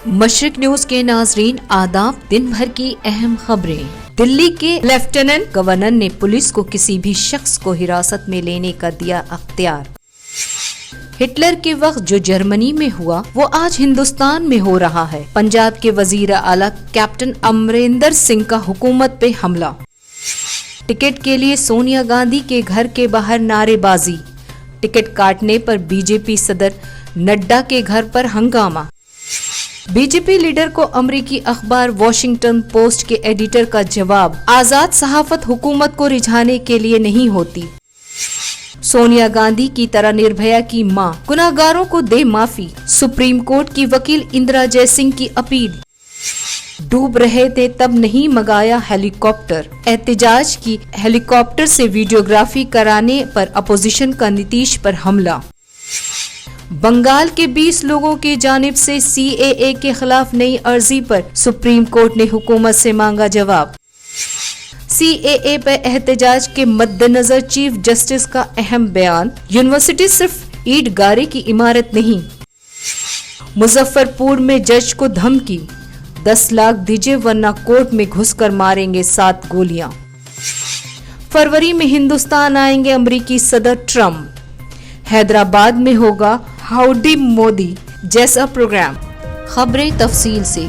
मशरिक news के नाजरीन आदाब। दिन भर की अहम खबरें। दिल्ली के लेफ्टिनेंट गवर्नर ने पुलिस को किसी भी शख्स को हिरासत में लेने का दिया अख्तियार। हिटलर के वक्त जो जर्मनी में हुआ वो आज हिंदुस्तान में हो रहा है। पंजाब के वजीर आला कैप्टन अमरिंदर सिंह का हुकूमत पे हमला। टिकट के लिए सोनिया गांधी के घर के बाहर नारेबाजी। टिकट काटने पर बीजेपी सदर नड्डा के घर पर हंगामा। बीजेपी लीडर को अमरीकी अखबार वॉशिंगटन पोस्ट के एडिटर का जवाब, आजाद सहाफत हुकूमत को रिझाने के लिए नहीं होती। सोनिया गांधी की तरह निर्भया की मां, गुनाहगारों को दे माफी। सुप्रीम कोर्ट की वकील इंदिरा जयसिंह की अपील। डूब रहे थे तब नहीं मंगाया हेलीकॉप्टर। एहतजाज की हेलीकॉप्टर से वीडियोग्राफी कराने पर अपोजिशन का नीतीश पर हमला। बंगाल के 20 लोगों की जानिब से CAA के खिलाफ नई अर्जी पर सुप्रीम कोर्ट ने हुकूमत से मांगा जवाब। CAA पर एहतजाज के मद्देनजर चीफ जस्टिस का अहम बयान, यूनिवर्सिटी सिर्फ ईंट गारे की इमारत नहीं। मुजफ्फरपुर में जज को धमकी, 10 लाख दीजिए वरना कोर्ट में घुसकर मारेंगे 7 गोलियां। फरवरी में हिंदुस्तान आएंगे अमरीकी सदर ट्रंप। हैदराबाद में होगा हाउडी मोदी जैसा प्रोग्राम। खबरें तफसील से।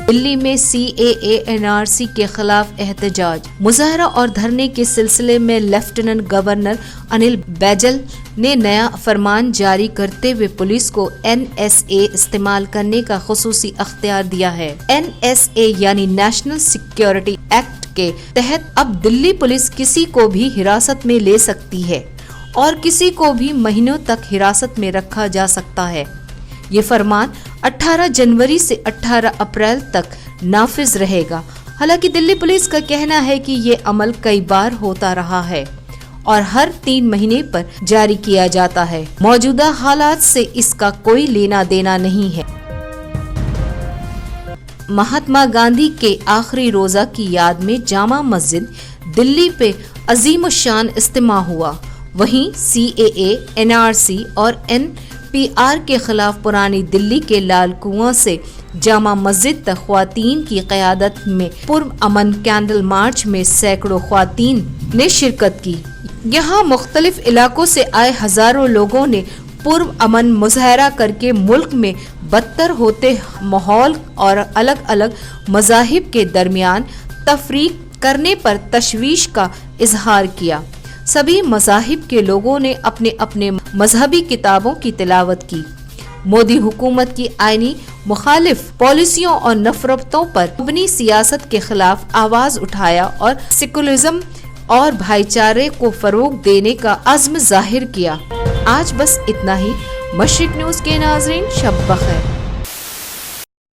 दिल्ली में CAA NRC के खिलाफ एहतजाज। मुजाहरा और धरने के सिलसिले में लेफ्टिनेंट गवर्नर अनिल बैजल ने नया फरमान जारी करते हुए पुलिस को NSA इस्तेमाल करने का खुसूसी अख्तियार दिया है। NSA यानी नेशनल सिक्योरिटी एक्ट के तहत अब दिल्ली पुलिस किसी को भी हिरासत में ले सकती है और किसी को भी महीनों तक हिरासत में रखा जा सकता है। ये फरमान 18 जनवरी से 18 अप्रैल तक नाफिज रहेगा। हालांकि दिल्ली पुलिस का कहना है कि ये अमल कई बार होता रहा है और हर 3 महीने पर जारी किया जाता है। मौजूदा हालात से इसका कोई लेना देना नहीं है। महात्मा गांधी के आखिरी रोजा की याद में जामा मस्जिद दिल्ली पे अजीम शान इज्तिमा हुआ। वहीं CAA, NRC और NPR के खिलाफ पुरानी दिल्ली के लाल कुआं से जामा मस्जिद तक ख्वातीन की क़यादत में पुर अमन कैंडल मार्च में सैकड़ों ख्वातीन ने शिरकत की। यहाँ मुख्तलिफ इलाकों से आए हजारों लोगों ने पुर अमन मुजाहरा करके मुल्क में बदतर होते माहौल और अलग अलग मज़ाहिब के दरमियान तफरीक करने पर तशवीश का इजहार किया। सभी मज़ाहिब के लोगों ने अपने अपने मजहबी किताबों की तिलावत की। मोदी हुकूमत की आईनी मुखालिफ पॉलिसियों और नफरतों पर मबनी सियासत के खिलाफ आवाज उठाया और सेकुलरिज्म और भाईचारे को फरोग देने का अज़्म जाहिर किया। आज बस इतना ही। मशरिक न्यूज के नाज़रीन, शब बखैर।